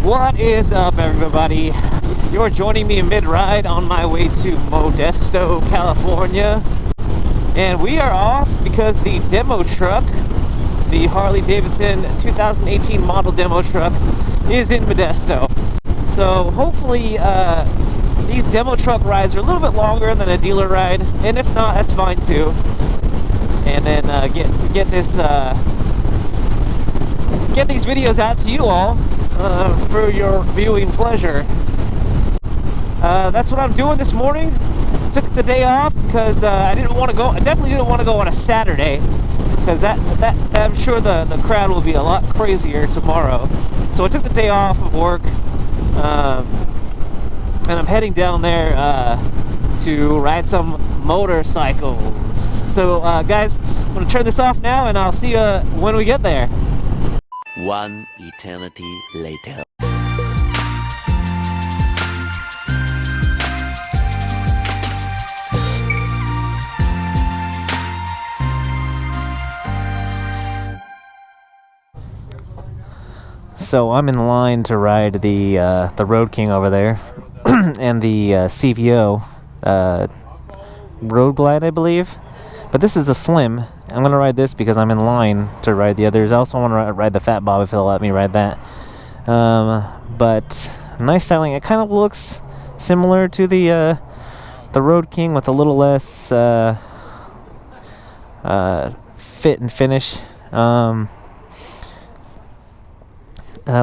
What is up, everybody? You're joining me mid-ride on my way to Modesto, California. And we are off because the demo truck, the Harley-Davidson 2018 model demo truck, is in Modesto. So hopefully these demo truck rides are a little bit longer than a dealer ride, and if not, that's fine too. And then get these videos out to you all for your viewing pleasure. That's what I'm doing this morning. Took the day off because I didn't want to go. I definitely didn't want to go on a Saturday, because that I'm sure the crowd will be a lot crazier tomorrow. So I took the day off of work, and I'm heading down there to ride some motorcycles. So guys, I'm gonna turn this off now, and I'll see you when we get there. One eternity later. So I'm in line to ride the Road King over there, and the CVO Road Glide, I believe. But this is the Slim. I'm gonna ride this because I'm in line to ride the others. I also want to ride the Fat Bob if they'll let me ride that. But nice styling. It kind of looks similar to the Road King with a little less fit and finish. A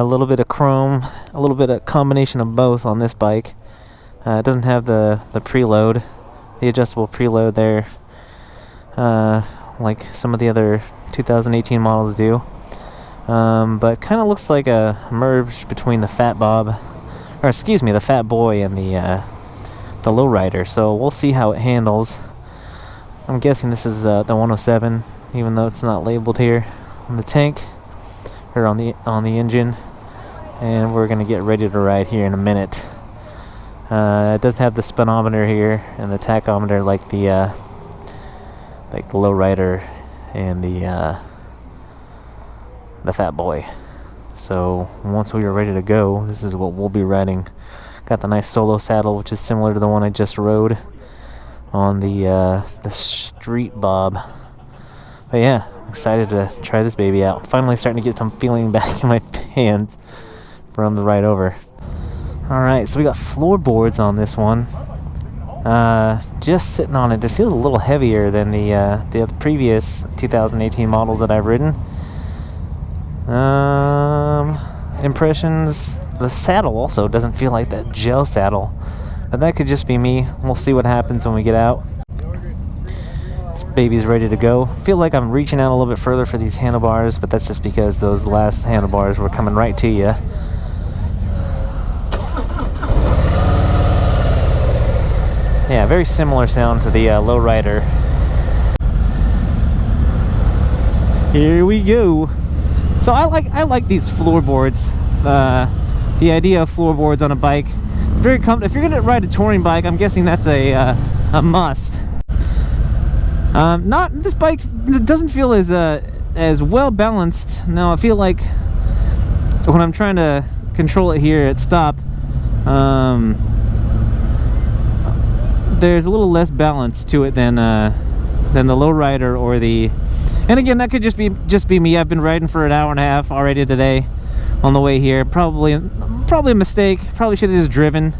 little bit of chrome, a little bit of combination of both on this bike. It doesn't have the preload, the adjustable preload there, like some of the other 2018 models do. But kind of looks like a merge between the Fat Bob, or excuse me, the Fat Boy and the Lowrider. So we'll see how it handles. I'm guessing this is the 107, even though it's not labeled here on the tank or on the engine. And we're gonna get ready to ride here in a minute. It does have the speedometer here and the tachometer like the Lowrider and the Fat Boy. So once we are ready to go, this is what we'll be riding. Got the nice solo saddle, which is similar to the one I just rode on the Street Bob. But yeah, excited to try this baby out. Finally starting to get some feeling back in my hands from the ride over. Alright, so we got floorboards on this one. Just sitting on it, it feels a little heavier than the previous 2018 models that I've ridden. Impressions, the saddle also doesn't feel like that gel saddle, but that could just be me. We'll see what happens when we get out. This baby's ready to go. Feel like I'm reaching out a little bit further for these handlebars, but that's just because those last handlebars were coming right to you. Yeah, very similar sound to the Lowrider. Here we go. So I like these floorboards. The idea of floorboards on a bike, very comfortable. If you're gonna ride a touring bike, I'm guessing that's a must. Not this bike doesn't feel as well balanced. Now I feel like when I'm trying to control it here at stop, there's a little less balance to it than the Lowrider or the. And again, that could just be me. I've been riding for an hour and a half already today on the way here. Probably a mistake. Probably should have just driven.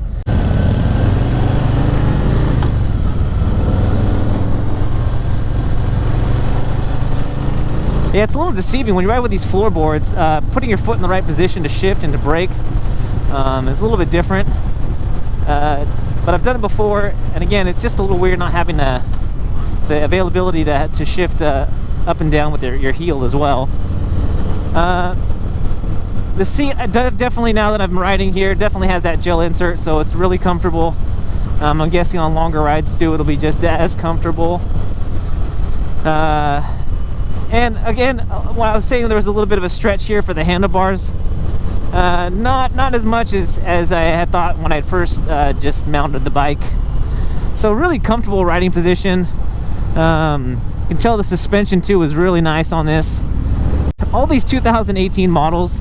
Yeah, it's a little deceiving when you ride with these floorboards. Putting your foot in the right position to shift and to brake is a little bit different. But I've done it before, and again, it's just a little weird not having the availability to shift up and down with your heel as well. The seat, definitely, now that I'm riding here, definitely has that gel insert, so it's really comfortable. I'm guessing on longer rides too, it'll be just as comfortable. And again, when I was saying there was a little bit of a stretch here for the handlebars, not as much as I had thought when I first just mounted the bike. So really comfortable riding position. You can tell the suspension too is really nice on this. All these 2018 models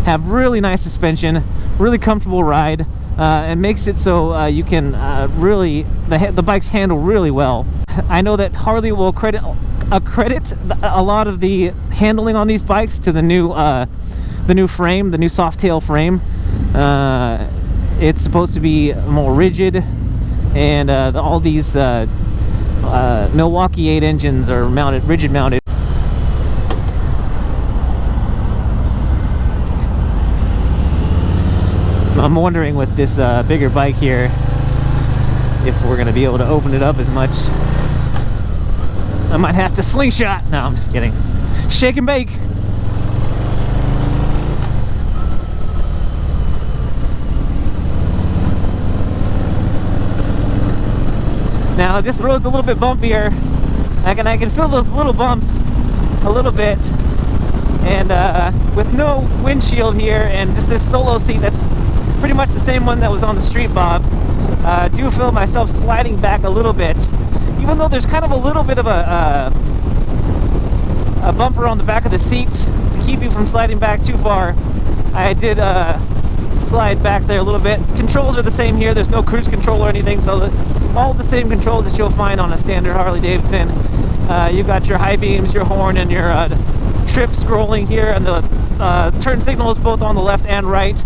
have really nice suspension, really comfortable ride, and makes it so you can really, the bikes handle really well. I know that Harley will credit a lot of the handling on these bikes to the new frame, the new Softail frame. It's supposed to be more rigid, and all these Milwaukee 8 engines are mounted, rigid mounted. I'm wondering with this bigger bike here if we're going to be able to open it up as much. I might have to slingshot. No, I'm just kidding. Shake and bake. Now this road's a little bit bumpier. I can feel those little bumps a little bit, and with no windshield here and just this solo seat that's pretty much the same one that was on the Street Bob, I do feel myself sliding back a little bit, even though there's kind of a little bit of a bumper on the back of the seat to keep you from sliding back too far. I did slide back there a little bit. Controls are the same here. There's no cruise control or anything, so all the same controls that you'll find on a standard Harley-Davidson. You got your high beams, your horn, and your trip scrolling here, and the turn signals both on the left and right.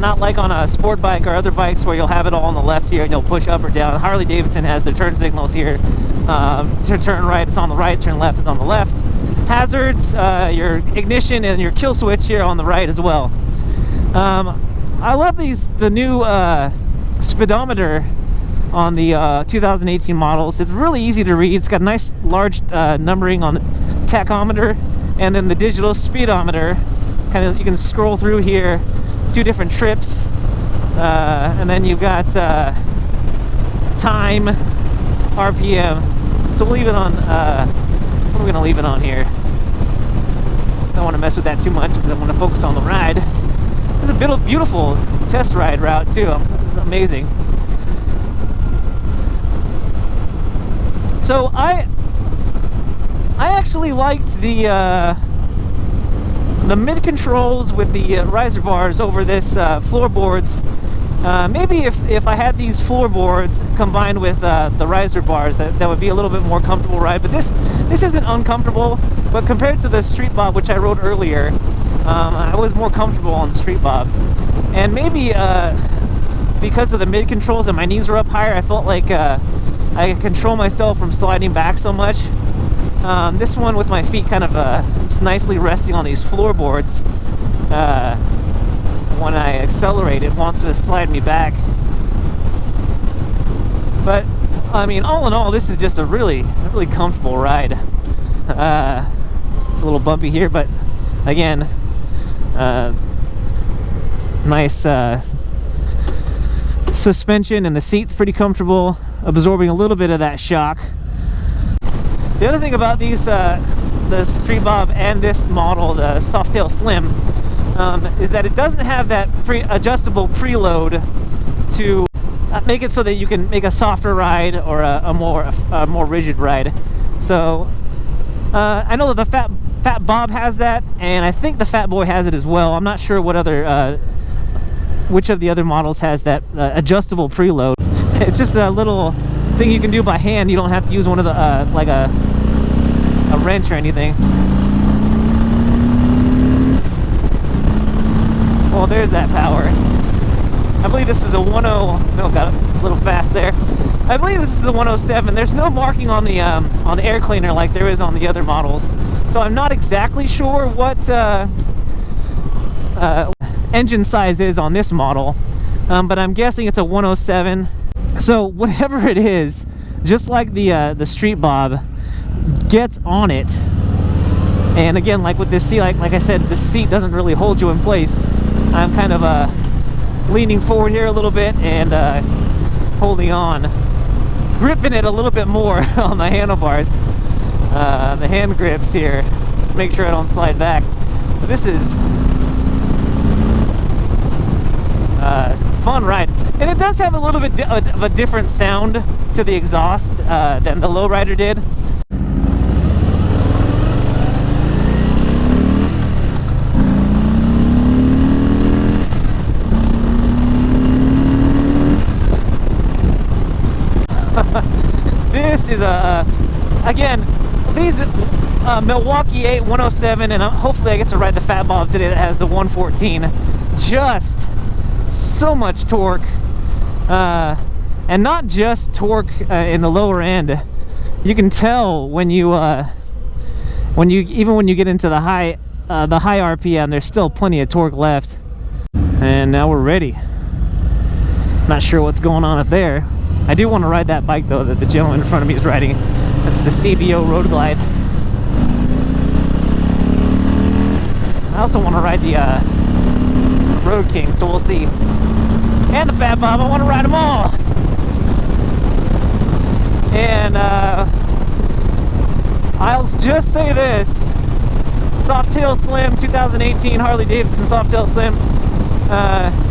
Not like on a sport bike or other bikes where you'll have it all on the left here and you'll push up or down. Harley-Davidson has their turn signals here. To turn right is on the right, turn left is on the left. Hazards, your ignition and your kill switch here on the right as well. I love the new speedometer on the 2018 models. It's really easy to read. It's got a nice large numbering on the tachometer, and then the digital speedometer. Kind of, you can scroll through here, 2 different trips, and then you've got time, RPM. So we'll leave it on. What are we going to leave it on here? Don't want to mess with that too much because I want to focus on the ride. It's a beautiful test ride route too. This is amazing. So I actually liked the mid controls with the riser bars over this floorboards. Maybe if I had these floorboards combined with the riser bars, that would be a little bit more comfortable ride. But this isn't uncomfortable. But compared to the Street Bob, which I rode earlier, I was more comfortable on the Street Bob. And maybe because of the mid controls and my knees were up higher, I felt like I could control myself from sliding back so much. This one with my feet kind of just nicely resting on these floorboards, when I accelerate, it wants to slide me back. But I mean, all in all, this is just a really comfortable ride. It's a little bumpy here, but again, nice suspension, and the seat's pretty comfortable, absorbing a little bit of that shock. The other thing about these, the Street Bob and this model, the Softail Slim, is that it doesn't have that adjustable preload to make it so that you can make a softer ride or a more rigid ride. So I know that the Fat Bob has that, and I think the Fat Boy has it as well. I'm not sure what other which of the other models has that adjustable preload. It's just a little thing you can do by hand. You don't have to use one of the like a wrench or anything. Well, there's that power. I believe this is a 10. No, got a little fast there. I believe this is the 107. There's no marking on the air cleaner like there is on the other models, so I'm not exactly sure what engine size is on this model, but I'm guessing it's a 107. So whatever it is, just like the Street Bob, gets on it. And again, like with this seat, like I said, the seat doesn't really hold you in place. I'm kind of leaning forward here a little bit and holding on, gripping it a little bit more on the handlebars, the hand grips here, make sure I don't slide back. But this is fun ride, and it does have a little bit of a different sound to the exhaust than the lowrider did. This is again, these Milwaukee 8 107, and hopefully I get to ride the Fat Bob today that has the 114. Just so much torque, and not just torque in the lower end. You can tell when you even when you get into the high RPM, there's still plenty of torque left. And now we're ready. Not sure what's going on up there. I do want to ride that bike though that the gentleman in front of me is riding. That's the CBO Road Glide. I also want to ride the Road King, so we'll see. And the Fat Bob, I want to ride them all. And I'll just say this: Softail Slim 2018 Harley-Davidson Softail Slim.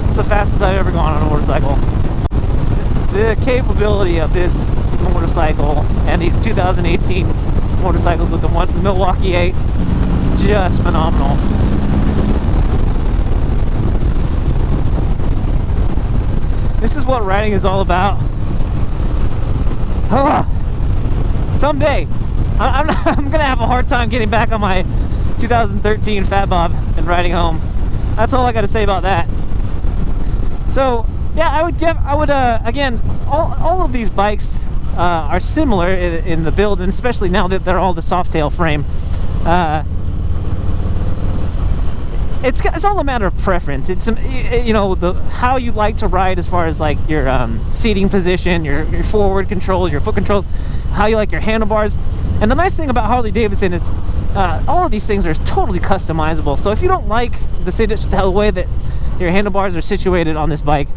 It's the fastest I've ever gone on a motorcycle. The capability of this motorcycle and these 2018 motorcycles with the Milwaukee 8, just phenomenal. This is what riding is all about. Someday, I'm gonna have a hard time getting back on my 2013 Fat Bob and riding home. That's all I got to say about that. So yeah, I would again, all of these bikes are similar in the build, and especially now that they're all the Softail frame. It's all a matter of preference. It's you know, how you like to ride as far as like your seating position, your forward controls, your foot controls, how you like your handlebars. And the nice thing about Harley-Davidson is all of these things are totally customizable. So if you don't like the way that your handlebars are situated on this bike,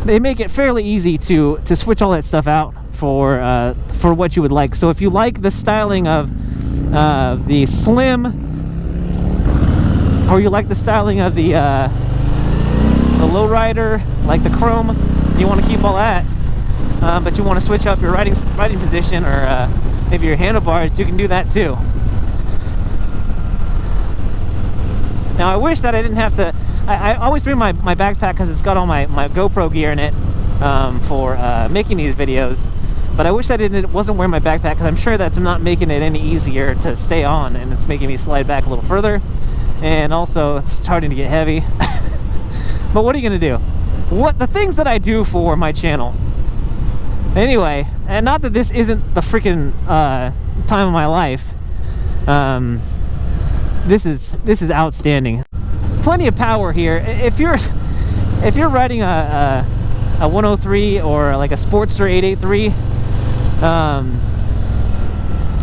they make it fairly easy to switch all that stuff out for what you would like. So if you like the styling of the Slim, or you like the styling of the lowrider, like the chrome, you want to keep all that, but you want to switch up your riding position, or maybe your handlebars, you can do that too. Now I wish that I didn't have to. I always bring my backpack because it's got all my GoPro gear in it for making these videos. But I wish that it wasn't wearing my backpack, because I'm sure that's not making it any easier to stay on, and it's making me slide back a little further. And also it's starting to get heavy. But what are you gonna do? The things that I do for my channel. Anyway, and not that this isn't the freaking time of my life. This is outstanding. Plenty of power here. If you're riding a 103 or like a Sportster 883,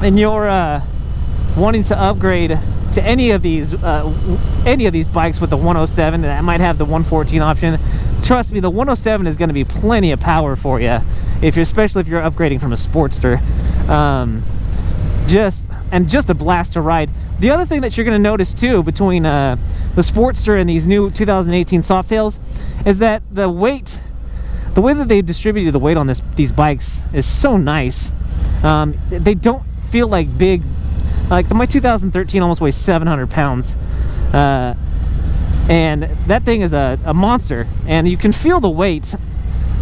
and you're wanting to upgrade to any of these bikes with the 107 that might have the 114 option, trust me, the 107 is going to be plenty of power for you, especially if you're upgrading from a Sportster. Just a blast to ride. The other thing that you're going to notice too between the Sportster and these new 2018 Softails is that the way that they distributed the weight on these bikes is so nice. They don't feel like big. Like my 2013 almost weighs 700 pounds, and that thing is a monster, and you can feel the weight.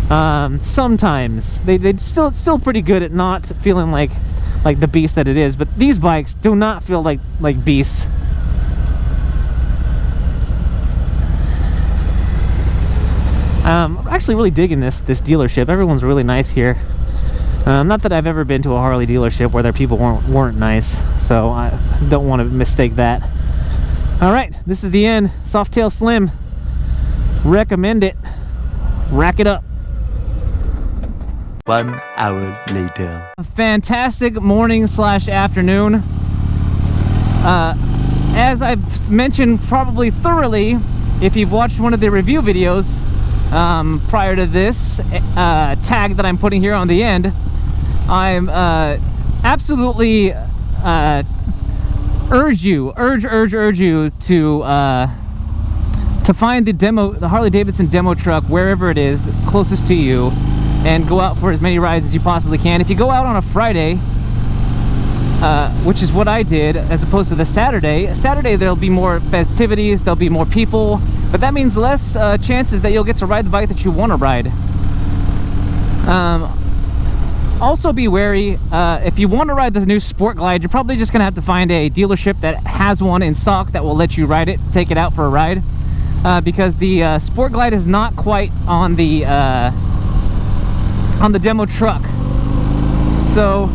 Sometimes it's still pretty good at not feeling like the beast that it is, but these bikes do not feel like beasts. I'm actually really digging this dealership. Everyone's really nice here. Not that I've ever been to a Harley dealership where their people weren't nice, so I don't want to mistake that. All right, this is the end. Softail Slim. Recommend it. Rack it up. 1 hour later. A fantastic morning / afternoon. As I've mentioned probably thoroughly, if you've watched one of the review videos prior to this tag that I'm putting here on the end, I'm absolutely urge you to find the Harley-Davidson demo truck wherever it is closest to you, and go out for as many rides as you possibly can. If you go out on a Friday, which is what I did, as opposed to the Saturday there'll be more festivities, there'll be more people, but that means less chances that you'll get to ride the bike that you want to ride. Also be wary, if you want to ride the new Sport Glide, you're probably just gonna have to find a dealership that has one in stock that will let you ride it, take it out for a ride, because the Sport Glide is not quite on the demo truck. So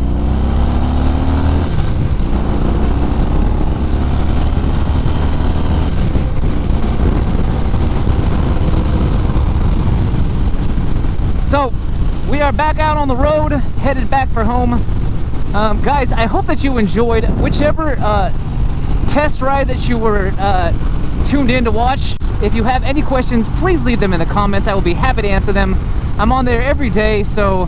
we are back out on the road, headed back for home. Guys, I hope that you enjoyed whichever test ride that you were tuned in to watch. If you have any questions, please leave them in the comments. I will be happy to answer them. I'm on there every day, so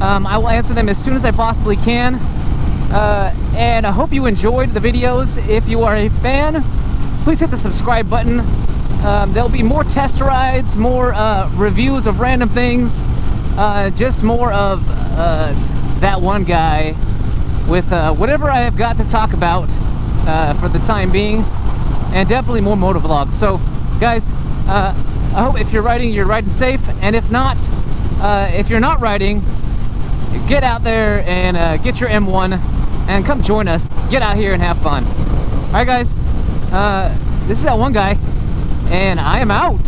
I will answer them as soon as I possibly can. And I hope you enjoyed the videos. If you are a fan, please hit the subscribe button. There'll be more test rides, more reviews of random things, just more of that one guy with whatever I have got to talk about for the time being, and definitely more motor vlogs. So guys, I hope if you're riding safe, and if not, if you're not riding, get out there and get your M1 and come join us. Get out here and have fun. All right guys, this is that one guy, and I am out.